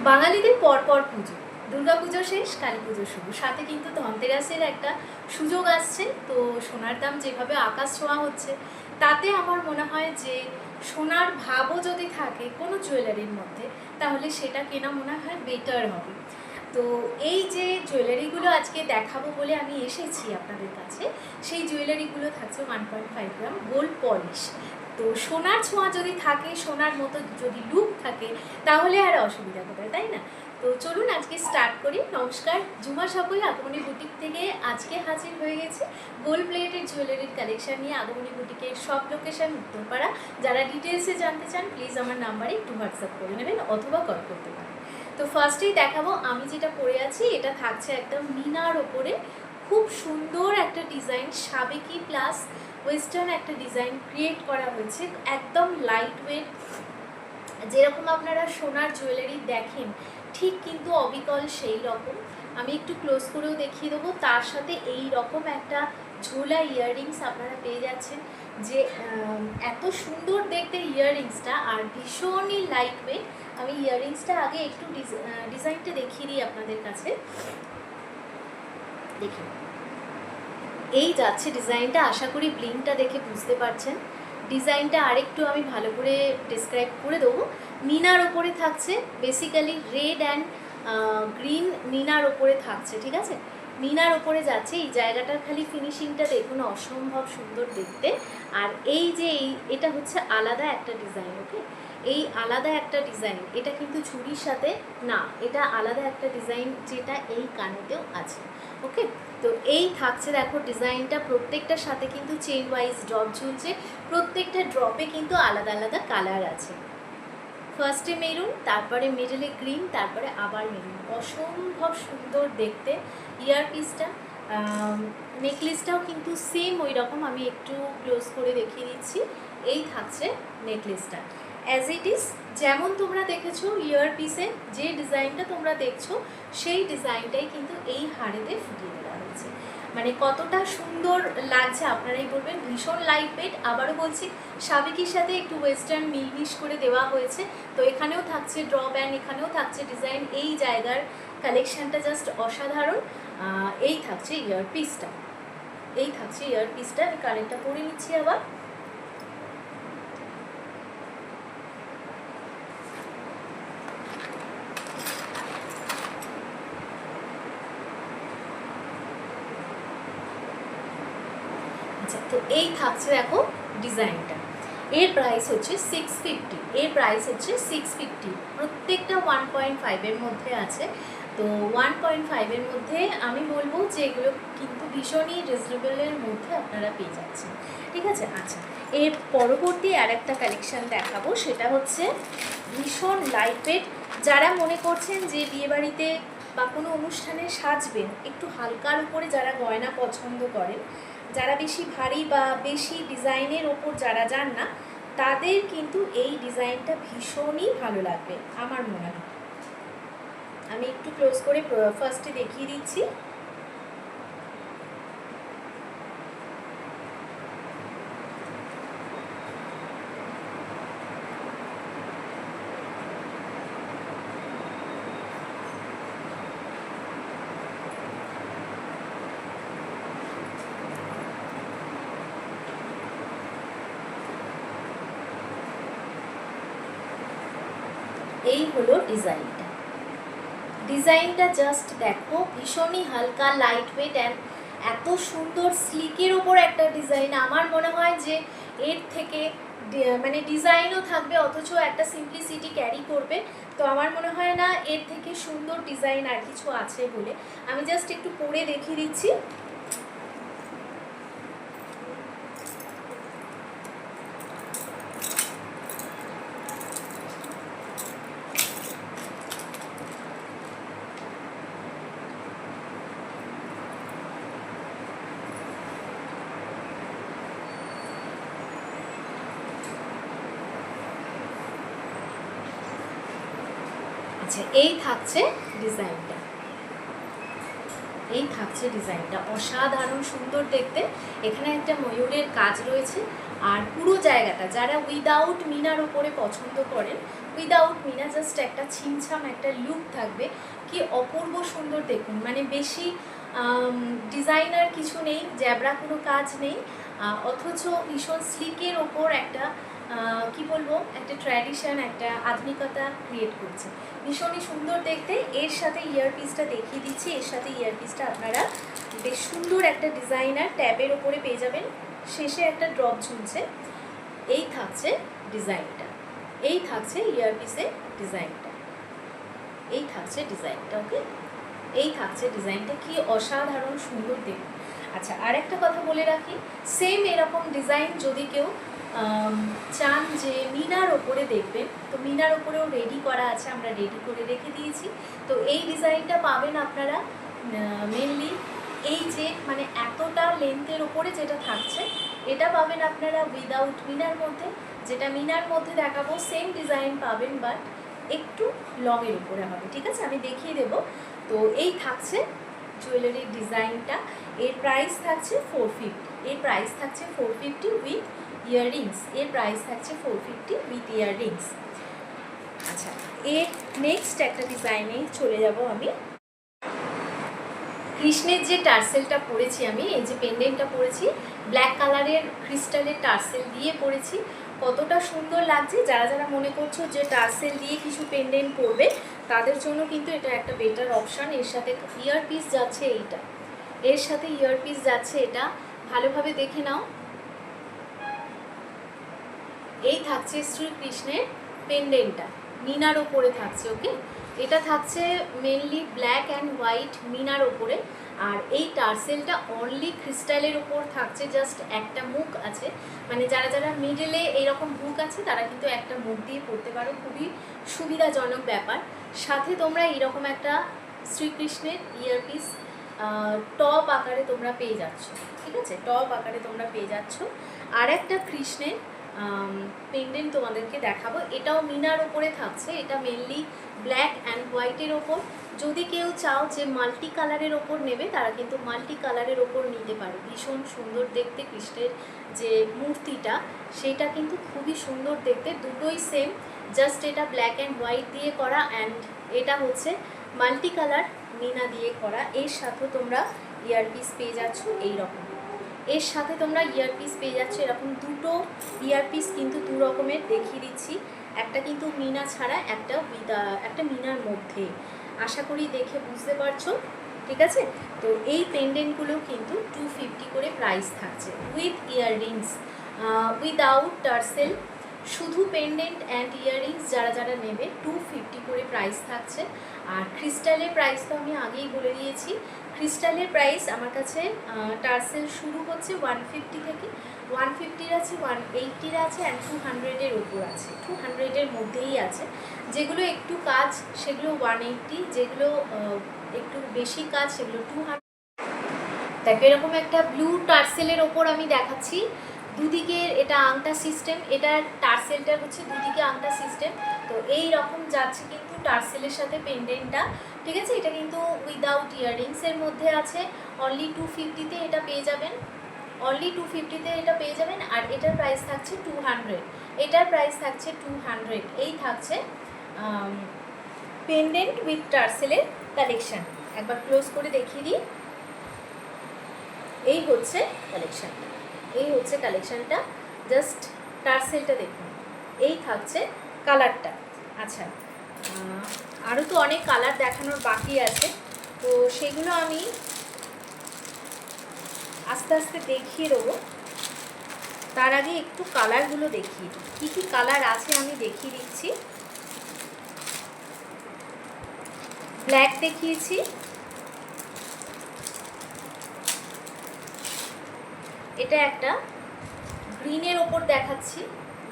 বাঙালিদের পরপর পুজো, দুর্গা পুজো শেষ, কালী পুজো শুরু, সাথে কিন্তু ধনতেরাসের একটা সুযোগ আসছে। তো সোনার দাম যেভাবে আকাশ ছোঁয়া হচ্ছে, তাতে আমার মনে হয় যে সোনার ভাবও যদি থাকে কোনো জুয়েলারির মধ্যে, তাহলে সেটা কেনা মনে হয় বেটার হবে। তো এই যে জুয়েলারিগুলো আজকে দেখাবো বলে আমি এসেছি আপনাদের কাছে, সেই জুয়েলারিগুলো থাকছে 1.5 গ্রাম গোল্ড পলিশ। তো সোনার ছোঁয়া যদি থাকে, সোনার মতো যদি লুক থাকে, তাহলে আর অসুবিধা কোথায়, তাই না? তো চলুন আজকে স্টার্ট করি। নমস্কার, ঝুমা সাপুই আগমনী বুটিক থেকে আজকে হাজির হয়ে গেছি গোল্ড প্লেটেড জুয়েলারির কালেকশন নিয়ে। আগমনী বুটিকের সব লোকেশন উত্তরপাড়া। যারা ডিটেলসে জানতে চান প্লিজ আমার নাম্বারে একটু হোয়াটসঅ্যাপ করে নেবেন অথবা কল করতে পারেন। তো ফার্স্টেই দেখাবো আমি যেটা পরে আছি, এটা থাকছে একদম মিনার ওপরে, খুব সুন্দর একটা ডিজাইন, সাবেকি প্লাস ওয়েস্টার্ন একটা ডিজাইন ক্রিয়েট করা হয়েছে, একদম লাইট ওয়েট। যেরকম আপনারা সোনার জুয়েলারি দেখেন ঠিক কিন্তু অবিকল সেই রকম। আমি একটু ক্লোজ করেও দেখিয়ে দেবো। তার সাথে এই রকম একটা ঝোলা ইয়াররিংস আপনারা পেয়ে যাচ্ছেন, যে এত সুন্দর দেখতে ইয়াররিংসটা, আর ভীষণই লাইট ওয়েট। আমি ইয়াররিংসটা আগে একটু ডিজাইনটা দেখিয়ে দিই আপনাদের কাছে। দেখুন, এই যাচ্ছে ডিজাইনটা, আশা করি ব্লিংটা দেখে বুঝতে পারছেন। ডিজাইনটা আরেকটু আমি ভালো করে ডিসক্রাইব করে দেবো। মিনার ওপরে থাকছে, বেসিক্যালি রেড অ্যান্ড গ্রিন মিনার ওপরে থাকছে, ঠিক আছে? মিনার ওপরে যাচ্ছে, এই জায়গাটার খালি ফিনিশিংটা দেখুন, অসম্ভব সুন্দর দেখতে। আর এই যে এটা হচ্ছে আলাদা একটা ডিজাইন, ওকে? এই আলাদা একটা ডিজাইন, এটা কিন্তু ঝুড়ির সাথে না, এটা আলাদা একটা ডিজাইন যেটা এই কানেতেও আছে, ওকে? তো এই থাকছে, দেখো ডিজাইনটা, প্রত্যেকটার সাথে কিন্তু চেন ওয়াইজ ড্রপ ঝুলছে, প্রত্যেকটা ড্রপে কিন্তু আলাদা আলাদা কালার আছে। ফার্স্টে মেরুন, তারপরে মিডলে গ্রিন, তারপরে আবার মেরুন, অসম্ভব সুন্দর দেখতে। ইয়ারপিসটা, নেকলেসটাও কিন্তু সেম ওই রকম, আমি একটু ক্লোজ করে দেখিয়ে দিচ্ছি। এই থাকছে নেকলেসটা অ্যাজ ইট ইজ, যেমন তোমরা দেখেছো ইয়ারপিসে যে ডিজাইনটা তোমরা দেখছো, সেই ডিজাইনটাই কিন্তু এই হাড়েতে ফুটিয়ে দেওয়া হয়েছে। মানে কতটা সুন্দর লাগছে আপনারাই বলবেন। ভীষণ লাইট ওয়েট, আবারও বলছি সাবেকির সাথে একটু ওয়েস্টার্ন মিলমিশ করে দেওয়া হয়েছে। তো এখানেও থাকছে ড্র ব্যান্ড, এখানেও থাকছে ডিজাইন, এই জায়গার কালেকশানটা জাস্ট অসাধারণ। এই থাকছে ইয়ারপিসটা, এই থাকছে ইয়ারপিসটা। আমি কানেরটা পরে নিচ্ছি আবার। আচ্ছা, তো এই থাকছে দেখো ডিজাইনটা। এর প্রাইস হচ্ছে 650, এর প্রাইস হচ্ছে 650। প্রত্যেকটা 1.5-এর মধ্যে আছে। তো 1.5-এর মধ্যে আমি বলবো যে এগুলো কিন্তু ভীষণই রিজনেবলের মধ্যে আপনারা পেয়ে যাচ্ছেন, ঠিক আছে? আচ্ছা, এর পরবর্তী আর একটা কালেকশান দেখাবো, সেটা হচ্ছে ভীষণ লাইট ওয়েট। যারা মনে করছেন যে বিয়েবাড়িতে বা কোনো অনুষ্ঠানে সাজবেন, একটু হালকার উপরে যারা গয়না পছন্দ করেন, যারা বেশি ভারী বা বেশি ডিজাইনের ওপর যারা যান না, তাদের কিন্তু এই ডিজাইনটা ভীষণই ভালো লাগবে আমার মনে হয়। আমি একটু ক্লোজ করে ফার্স্টে দেখিয়ে দিচ্ছি। এই হলো ডিজাইনটা, ডিজাইনটা জাস্ট দেখো, ভীষণই হালকা লাইট ওয়েট অ্যান্ড এত সুন্দর স্লিকের ওপর একটা ডিজাইন। আমার মনে হয় যে এর থেকে মানে ডিজাইনও থাকবে অথচ একটা সিম্পলিসিটি ক্যারি করবে। তো আমার মনে হয় না এর থেকে সুন্দর ডিজাইন আর কিছু আছে বলে। আমি জাস্ট একটু পরে দেখিয়ে দিচ্ছি। আচ্ছা, এই থাকছে ডিজাইনটা, এই থাকছে ডিজাইনটা, অসাধারণ সুন্দর দেখতে। এখানে একটা ময়ূরের কাজ রয়েছে। আর পুরো জায়গাটা যারা উইদাউট মিনার ওপরে পছন্দ করেন, উইদাউট মিনা জাস্ট একটা ছিমছাম একটা লুক থাকবে, কি অপূর্ব সুন্দর দেখুন। মানে বেশি ডিজাইনার কিছু নেই, জ্যাবরা কোনো কাজ নেই, অথচ ভীষণ স্লিকের ওপর একটা কি বলবো, একটা ট্র্যাডিশন, একটা আধুনিকতা ক্রিয়েট করছে, ভীষণই সুন্দর দেখতে। এর সাথে ইয়ারপিসটা দেখিয়ে দিচ্ছি, এর সাথে ইয়ারপিসটা আপনারা বেশ সুন্দর একটা ডিজাইনার ট্যাবের ওপরে পেয়ে যাবেন, শেষে একটা ড্রপ ঝুলছে। এই থাকছে ডিজাইনটা, এই থাকছে ইয়ারপিসের ডিজাইনটা, এই থাকছে ডিজাইনটা। ওকে, এই থাকছে ডিজাইনটা, কি অসাধারণ সুন্দর দেখুন। আচ্ছা, আর একটা কথা বলে রাখি, সেম এরকম ডিজাইন যদি কেউ চান যে মিনার ওপরে দেখবেন, তো মিনার ওপরেও রেডি করা আছে, আমরা রেডি করে রেখে দিয়েছি। তো এই ডিজাইনটা পাবেন আপনারা মেনলি এই যে মানে এতটা লেন্থের ওপরে যেটা থাকছে, এটা পাবেন আপনারা উইদাউট মিনার মধ্যে। যেটা মিনার মধ্যে দেখাবো সেম ডিজাইন পাবেন, বাট একটু লংয়ের উপরে হবে, ঠিক আছে, আমি দেখিয়ে দেবো। তো এই থাকছে জুয়েলারির ডিজাইনটা, এর প্রাইস থাকছে 450, এর প্রাইস থাকছে 450 উইথ ইয়াররিংস, এর প্রাইস থাকছে 450 উইথ ইয়াররিংস। আচ্ছা, এর নেক্সট একটা ডিজাইনে চলে যাব আমি। কৃষ্ণের যে টার্সেলটা পরেছি আমি, এই যে পেন্ডেন্টটা পরেছি, ব্ল্যাক কালারের ক্রিস্টালের টার্সেল দিয়ে পরেছি, কতটা সুন্দর লাগছে। যারা যারা মনে করছো যে টার্সেল দিয়ে কিছু পেন্ডেন্ট পরবে, তাদের জন্য কিন্তু এটা একটা বেটার অপশান। এর সাথে ইয়ারপিস যাচ্ছে, এইটা এর সাথে ইয়ারপিস যাচ্ছে, এটা ভালোভাবে দেখে নাও। এই থাকছে শ্রীকৃষ্ণের পেন্ডেন্টটা, মিনার ওপরে থাকছে। ওকে, এটা থাকছে মেনলি ব্ল্যাক অ্যান্ড হোয়াইট মিনার ওপরে, আর এই টার্সেলটা অনলি ক্রিস্টালের ওপর থাকছে, জাস্ট একটা মুখ আছে। মানে যারা যারা মিডলে এইরকম মুখ আছে, তারা কিন্তু একটা মুখ দিয়ে পড়তে পারো, খুবই সুবিধাজনক ব্যাপার। সাথে তোমরা এইরকম একটা শ্রীকৃষ্ণের ইয়ারপিস টপ আকারে তোমরা পেয়ে যাচ্ছ, ঠিক আছে, টপ আকারে তোমরা পেয়ে যাচ্ছ। আর একটা কৃষ্ণের পেন্ডেন্ট তোমাদেরকে দেখাবো, এটাও মিনার ওপরে থাকছে, এটা মেনলি ব্ল্যাক অ্যান্ড হোয়াইটের ওপর। যদি কেউ চাও যে মাল্টি কালারের ওপর নেবে, তারা কিন্তু মাল্টি কালারের ওপর নিতে পারো। ভীষণ সুন্দর দেখতে কৃষ্ণের যে মূর্তিটা, সেটা কিন্তু খুবই সুন্দর দেখতে, দুটোই সেম, জাস্ট এটা ব্ল্যাক অ্যান্ড হোয়াইট দিয়ে করা, অ্যান্ড এটা হচ্ছে মাল্টি কালার মিনা দিয়ে করা। এর সাথে তোমরা ইয়ারপিস পেয়ে যাচ্ছ এইরকম, এর সাথে তোমরা ইয়ারপিস পেয়ে যাচ্ছ এরকম দুটো ইয়ারপিস, কিন্তু দু রকমের দেখিয়ে দিচ্ছি, একটা কিন্তু মিনা ছাড়া, একটা মিনার মধ্যে। আশা করি দেখে বুঝতে পারছো, ঠিক আছে। তো এই পেন্ডেন্টগুলো কিন্তু 250 করে প্রাইস থাকছে উইথ ইয়াররিংস, উইদাউট টার্সেল, শুধু পেন্ডেন্ট অ্যান্ড ইয়াররিংস যারা যারা নেবে 250 করে প্রাইস থাকছে। আর ক্রিস্টালের প্রাইস তো আমি আগেই বলে দিয়েছি, ক্রিস্টালের প্রাইস আমার কাছে টার্সেল শুরু হচ্ছে 150 থেকে, 150-র আছে, 180-র আছে, অ্যান্ড 200-এর ওপর আছে, 200-এর মধ্যেই আছে। যেগুলো একটু কাজ সেগুলো 180, যেগুলো একটু বেশি কাজ সেগুলো 200। দেখো এরকম একটা ব্লু টার্সেলের ওপর আমি দেখাচ্ছি, দুদিকের এটা আংটা সিস্টেম, এটার টার্সেলটার হচ্ছে দুদিকে আংটা সিস্টেম। তো এই রকম যাচ্ছে কিন্তু টার্সেলের সাথে পেন্ডেন্টটা, ঠিক আছে। এটা কিন্তু উইদাউট ইয়াররিংসের মধ্যে আছে, অনলি 250-তে এটা পেয়ে যাবেন, অনলি 250-তে এটা পেয়ে যাবেন। আর এটার প্রাইস থাকছে 200, এটার প্রাইস থাকছে 200। এই থাকছে পেন্ডেন্ট উইথ টার্সেলের কালেকশান। একবার ক্লোজ করে দেখিয়ে দিই, এই হচ্ছে কালেকশানটা, এই হচ্ছে কালেকশানটা, জাস্ট টার্সেলটা দেখুন, এই থাকছে কালারটা। আচ্ছা, আরও তো অনেক কালার দেখানোর বাকি আছে, তো সেগুলো আমি আস্তে আস্তে দেখিয়ে দেবো। তার আগে একটু কালারগুলো দেখিয়ে দিই, কী কী কালার আছে আমি দেখিয়ে দিচ্ছি। ব্ল্যাক দেখিয়েছি, এটা একটা গ্রিনের ওপর দেখাচ্ছি,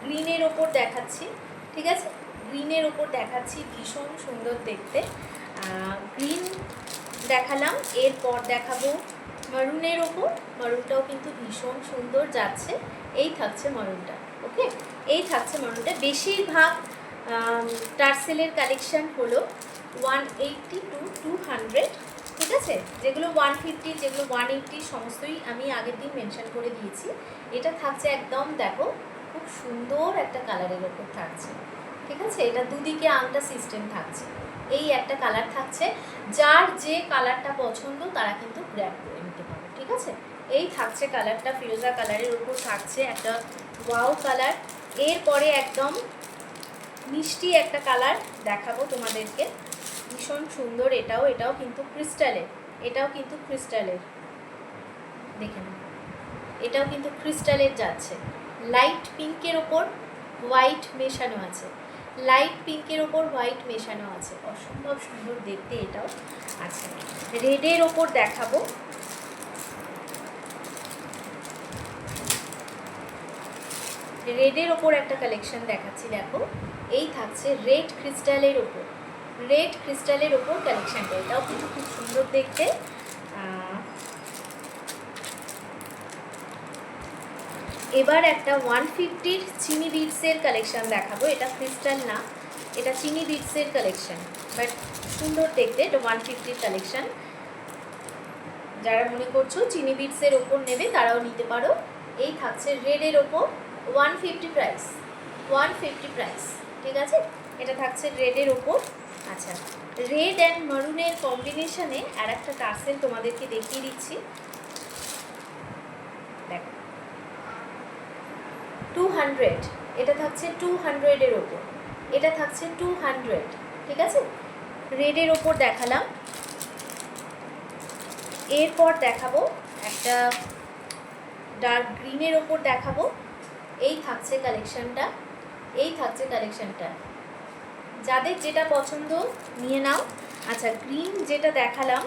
গ্রিনের ওপর দেখাচ্ছি, ঠিক আছে, গ্রিনের ওপর দেখাচ্ছি, ভীষণ সুন্দর দেখতে। গ্রিন দেখালাম, এরপর দেখাবো মারুনের ওপর, মারুনটাও কিন্তু ভীষণ সুন্দর যাচ্ছে। এই থাকছে মারুনটা, ওকে, এই থাকছে মারুনটা। বেশিরভাগ টার্সেলের কালেকশান হলো 180 to 200, ঠিক আছে, যেগুলো 150, যেগুলো 180 সমস্তই আমি আগের দিন মেনশন করে দিয়েছি। এটা থাকছে একদম দেখো খুব সুন্দর একটা কালারের ওপর থাকছে, ঠিক আছে। এটা দুদিকে আংটা সিস্টেম থাকছে, এই একটা কালার থাকছে। যার যে কালারটা পছন্দ তারা কিন্তু গ্র্যাব করে নিতে পারো, ঠিক আছে। এই থাকছে কালারটা, ফিরোজা কালারের ওপর থাকছে একটা ওয়াও কালার। এরপরে একদম মিষ্টি একটা কালার দেখাবো তোমাদেরকে, ভীষণ সুন্দর। এটাও কিন্তু ক্রিস্টালের, দেখে নাও, এটাও কিন্তু ক্রিস্টালের যাচ্ছে। লাইট পিঙ্কের ওপর হোয়াইট মেশানো আছে, অসম্ভব সুন্দর দেখতে এটাও। আচ্ছা, রেডের ওপর দেখাবো, রেডের ওপর একটা কালেকশন দেখাচ্ছি। দেখো এই থাকছে রেড ক্রিস্টালের ওপর কালেকশনটা, এটাও কিন্তু খুব সুন্দর দেখতে। এবার একটা 150 চিনি বিটসের কালেকশন দেখাবো। এটা ক্রিস্টাল না, এটা চিনি বিটসের কালেকশন, বাট সুন্দর দেখতে। এটা 150 কালেকশন। যারা মনে করছো চিনি বিটসের ওপর নেবে তারাও নিতে পারো। এই থাকছে রেডের ওপর 150 প্রাইস, ঠিক আছে। এটা থাকছে রেডের ওপর। আচ্ছা, রেড অ্যান্ড মারুনের কম্বিনেশনে আর একটা টার্সেল তোমাদেরকে দেখিয়ে দিচ্ছি। দেখো 200, এটা থাকছে 200-এর ওপর, এটা থাকছে 200, ঠিক আছে। রেডের ওপর দেখালাম। এরপর দেখাবো একটা ডার্ক গ্রিনের ওপর দেখাবো। এই থাকছে কালেকশনটা, যাদের যেটা পছন্দ নিয়ে নাও। আচ্ছা, গ্রিন যেটা দেখালাম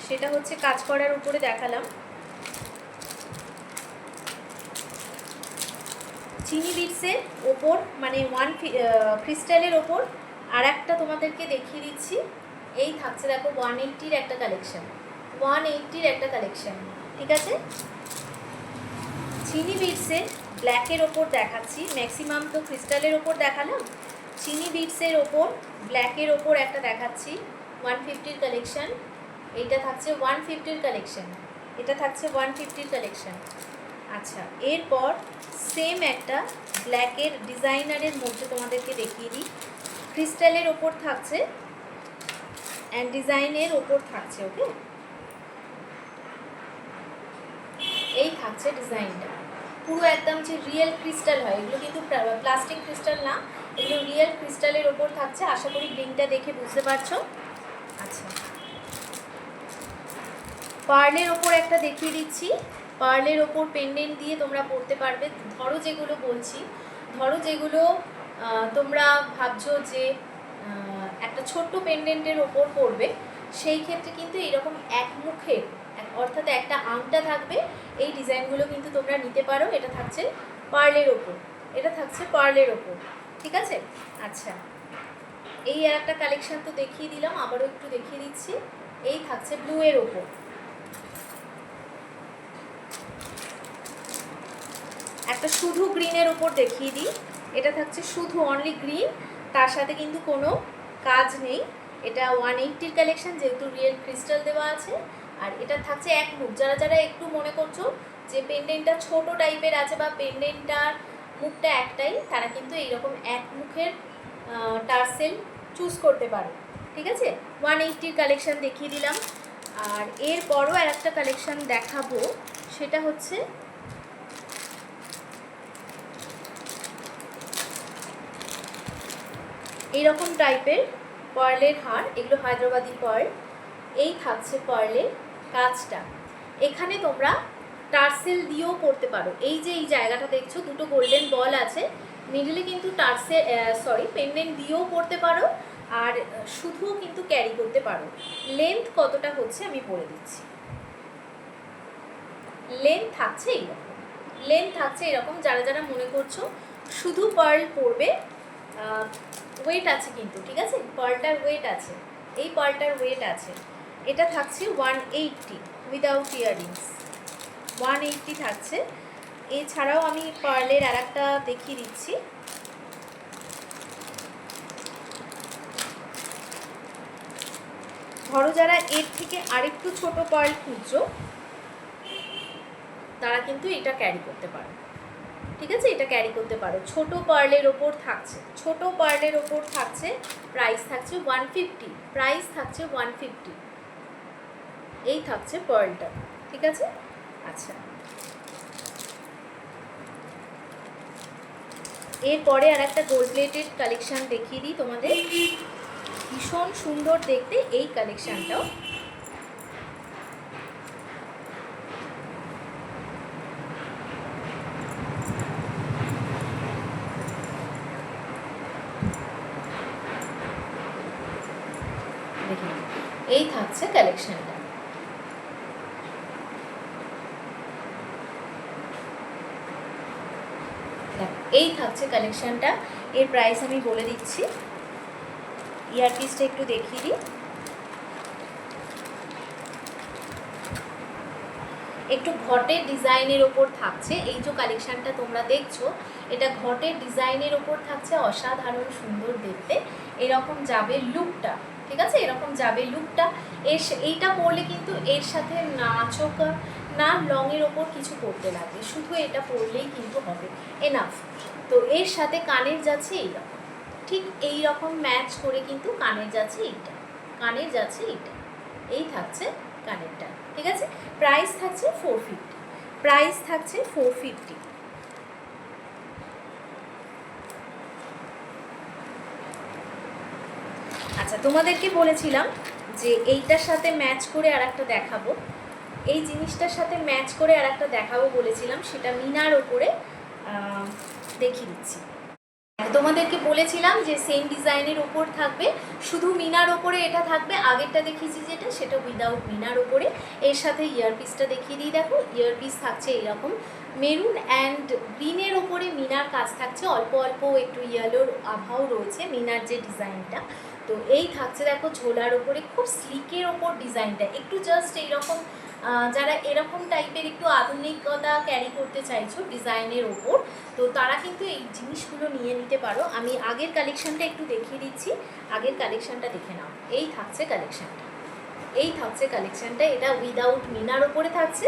সেটা হচ্ছে কাজ করার উপরে দেখালাম। চিনি বিটসের ওপর মানে ক্রিস্টালের ওপর আর একটা তোমাদেরকে দেখিয়ে দিচ্ছি। এই থাকছে দেখো 180-র একটা কালেকশন, ঠিক আছে। চিনি বিটসের ব্ল্যাকের ওপর দেখাচ্ছি, ম্যাক্সিমাম তো ক্রিস্টালের ওপর দেখালাম। চিনি বিটসের ওপর ব্ল্যাকের ওপর একটা দেখাচ্ছি 150-র কালেকশন। এটা থাকছে 150-র কালেকশন, আচ্ছা। এরপর সেম একটা ব্ল্যাকের ডিজাইনারের মধ্যে তোমাদেরকে দেখিয়ে দিই। ক্রিস্টালের ওপর থাকছে অ্যান্ড ডিজাইনের ওপর থাকছে, ওকে। এই থাকছে ডিজাইনটা, পুরো একদম যে রিয়েল ক্রিস্টাল হয়, এগুলো কিন্তু প্লাস্টিক ক্রিস্টাল না, এগুলো রিয়েল ক্রিস্টালের ওপর থাকছে। আশা করি লিঙ্কটা দেখে বুঝতে পারছো। আচ্ছা, পার্লের ওপর একটা দেখিয়ে দিচ্ছি। পার্লের ওপর পেন্ডেন্ট দিয়ে তোমরা পরতে পারবে। ধরো যেগুলো তোমরা ভাবছো যে একটা ছোট্ট পেন্ডেন্টের ওপর পরবে, সেই ক্ষেত্রে কিন্তু এরকম এক মুখের অর্থাৎ একটা আংটা থাকবে। এই ডিজাইনগুলো কিন্তু তোমরা নিতে পারো। এটা থাকছে পার্লের ওপর, ঠিক আছে। আচ্ছা, এই আর একটা কালেকশন তো দেখিয়ে দিলাম, আবারও একটু দেখিয়ে দিচ্ছি। এই থাকছে ব্লুয়ের ওপর, একটা শুধু গ্রিনের ওপর দেখিয়ে দিই। এটা থাকছে শুধু অনলি গ্রিন, তার সাথে কিন্তু কোনো কাজ নেই। এটা 180-র কালেকশন, যেহেতু রিয়েল ক্রিস্টাল দেওয়া আছে। আর এটা থাকছে এক মুখ। যারা একটু মনে করছো যে পেন্ডেন্টটা ছোট টাইপের আছে বা পেন্ডেন্টটার মুখটা একটাই, তারা কিন্তু এইরকম এক মুখের টার্সেল চুজ করতে পারো, ঠিক আছে। 180-র কালেকশন দেখিয়ে দিলাম। আর এরপরও আর একটা কালেকশন দেখাবো, সেটা হচ্ছে এইরকম টাইপের পার্লের হার। এগুলো হায়দ্রাবাদি পার্ল। এই থাকছে পার্লের কাজটা। এখানে তোমরা টার্সেল দিয়েও পরতে পারো। এই যে এই জায়গাটা দেখছো, দুটো গোল্ডেন বল আছে, মিডলে কিন্তু পেন্ডেন্ট দিয়েও পরতে পারো, আর শুধুও কিন্তু ক্যারি করতে পারো। লেন্থ কতটা হচ্ছে আমি বলে দিচ্ছি। লেন্থ থাকছে এরকম। যারা মনে করছো শুধু পার্ল পরবে, ওয়েট আছে কিন্তু, ঠিক আছে। পার্লটার ওয়েট আছে, এই পার্লটার ওয়েট আছে। এটা থাকছে 180 উইদাউট ইয়াররিংস, 180 থাকছে। এছাড়াও আমি পার্লের আর একটা দেখিয়ে দিচ্ছি। ধরো যারা এর থেকে আরেকটু ছোট পার্ল খুঁজছো তারা কিন্তু এটা ক্যারি করতে পারো, ঠিক আছে? এটা ক্যারি করতে পারো। ছোট পার্লের ওপর থাকছে, ছোট পার্লের ওপর থাকছে, প্রাইস থাকছে 150, প্রাইস থাকছে 150, এই থাকছে পার্লটা, ঠিক আছে? আচ্ছা, এরপরে আর একটা গোল্ড প্লেটেড কালেকশান দেখিয়ে দিই তোমাদের, ভীষণ সুন্দর দেখতে এই কালেকশানটাও। দেখুন, এই থাকছে কালেকশানটা। এই থাকছে কালেকশানটা, এর প্রাইস আমি বলে দিচ্ছি। ইয়ারপিসটা একটু দেখিয়ে দিই, একটু ঘটের ডিজাইনের ওপর থাকছে। এই যে কালেকশানটা তোমরা দেখছো এটা ঘটের ডিজাইনের ওপর থাকছে, অসাধারণ সুন্দর দেখতে। এরকম যাবে লুকটা, ঠিক আছে? এরকম যাবে লুকটা। এইটা পরলে কিন্তু এর সাথে না চোখা না লংয়ের ওপর কিছু করতে লাগবে, শুধু এটা পরলেই কিন্তু হবে, এনাফ। তো এর সাথে কানের যাচ্ছে এইরকম, ঠিক এই রকম ম্যাচ করে কিন্তু কানের যাচ্ছে এইটা, কানের যাচ্ছে এইটা, এই থাকছে কানেরটা, ঠিক আছে? প্রাইস থাকছে 450, প্রাইস থাকছে 450। আচ্ছা, তোমাদেরকে বলেছিলাম যে এইটার সাথে ম্যাচ করে আর একটা দেখাবো, এই জিনিসটার সাথে ম্যাচ করে আর একটা দেখাবো বলেছিলাম, সেটা মিনার ওপরে দেখিয়ে দিচ্ছি। তোমাদেরকে বলেছিলাম যে সেম ডিজাইনের ওপর থাকবে, শুধু মিনার ওপরে এটা থাকবে। আগেরটা দেখিয়েছি যেটা, সেটা উইদাউট মিনার ওপরে। এর সাথে ইয়ারপিসটা দেখিয়ে দিই, দেখো ইয়ারপিস থাকছে এইরকম মেরুন অ্যান্ড গ্রিনের ওপরে মিনার কাজ থাকছে, অল্প অল্প একটু ইয়েলোর আভাও রয়েছে মিনার যে ডিজাইনটা। তো এই থাকছে দেখো ঝোলার ওপরে, খুব স্লিকের ওপর ডিজাইনটা, একটু জাস্ট এইরকম যারা এরকম টাইপের একটু আধুনিকতা ক্যারি করতে চাইছো ডিজাইনের ওপর, তো তারা কিন্তু এই জিনিসগুলো নিয়ে নিতে পারো। আমি আগের কালেকশানটা একটু দেখিয়ে দিচ্ছি, আগের কালেকশানটা দেখে নাও। এই থাকছে কালেকশানটা, এই থাকছে কালেকশানটা, এটা উইদাউট মিনার ওপরে থাকছে,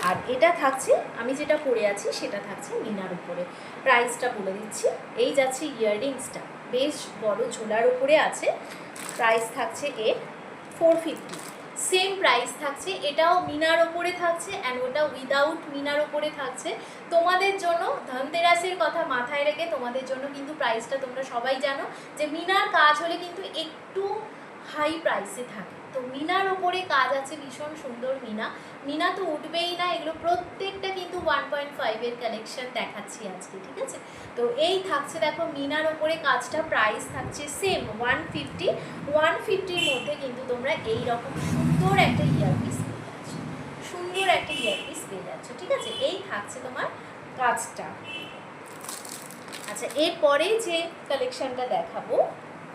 আর এটা থাকছে আমি যেটা পরে আছি সেটা থাকছে মিনার ওপরে। প্রাইসটা বলে দিচ্ছি, এই যাচ্ছে ইয়াররিংসটা, বেশ বড় ঝোলার ওপরে আছে, প্রাইস থাকছে এর 450, সেম প্রাইস থাকছে। এটাও মিনার ওপরে থাকছে অ্যান্ড ওটা উইদাউট মিনার ওপরে থাকছে। তোমাদের জন্য ধনতেরাসের কথা মাথায় রেখে তোমাদের জন্য কিন্তু প্রাইসটা তোমরা সবাই জানো যে মিনার কাজ হলে কিন্তু একটু হাই প্রাইসে থাকে, তো মিনার ওপরে কাজ আছে, ভীষণ সুন্দর মিনা। মিনা তো উঠবেই না, এগুলো প্রত্যেকটা কিন্তু 1.5-এর কালেকশন দেখাচ্ছি আজকে, ঠিক আছে? তো এই থাকছে দেখো মিনার ওপরে কাজটা, প্রাইস থাকছে সেম 150। 150-র মধ্যে কিন্তু তোমরা এই রকম সুন্দর একটা ইয়ারপিস পেয়ে যাচ্ছ, সুন্দর একটা ইয়ারপিস পেয়ে যাচ্ছ, ঠিক আছে? এই থাকছে তোমার কাজটা। আচ্ছা, এরপরে যে কালেকশনটা দেখাবো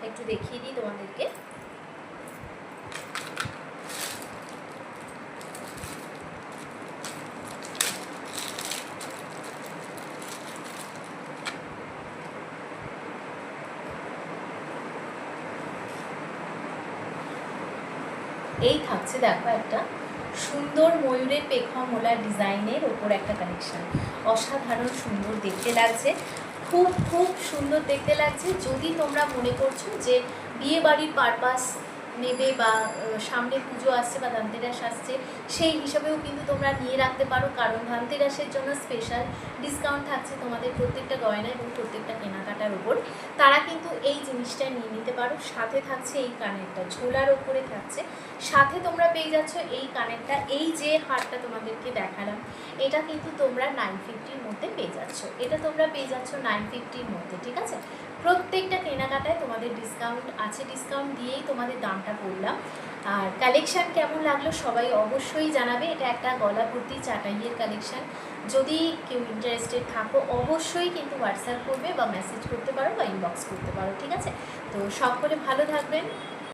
একটু দেখিয়ে দিই তোমাদেরকে। এই থাকছে দেখো একটা সুন্দর ময়ূরের পেখম মোলার ডিজাইনের ওপর একটা কালেকশান, অসাধারণ সুন্দর দেখতে লাগছে, খুব খুব সুন্দর দেখতে লাগছে। যদি তোমরা মনে করছো যে বিয়ে বাড়ির পারপাস নেবে বা সামনে পুজো আসছে বা ধনতেরাস আসছে, সেই হিসাবেও কিন্তু তোমরা নিয়ে রাখতে পারো, কারণ ধনতেরাসের জন্য স্পেশাল ডিসকাউন্ট থাকছে তোমাদের প্রত্যেকটা গয়না এবং প্রত্যেকটা কেনাকাটার ওপর, তারা কিন্তু এই জিনিসটা নিয়ে নিতে পারো। সাথে থাকছে এই কানেরটা, ঝোলার ওপরে থাকছে, সাথে তোমরা পেয়ে যাচ্ছ এই কানেরটা। এই যে হারটা তোমাদেরকে দেখালাম এটা কিন্তু তোমরা 950-র মধ্যে পেয়ে যাচ্ছ, এটা তোমরা পেয়ে যাচ্ছ 950-র মধ্যে, ঠিক আছে? প্রত্যেকটা কেনাকাটায় তোমাদের ডিসকাউন্ট আছে, ডিসকাউন্ট দিয়েই তোমাদের দামটা করলাম। আর কালেকশান কেমন লাগলো সবাই অবশ্যই জানাবে। এটা একটা গলা ভর্তি চাটাইয়ের কালেকশান, যদি কেউ ইন্টারেস্টেড থাকো অবশ্যই কিন্তু হোয়াটসঅ্যাপ করবে বা মেসেজ করতে পারো বা ইনবক্স করতে পারো, ঠিক আছে? তো সকলে ভালো থাকবেন।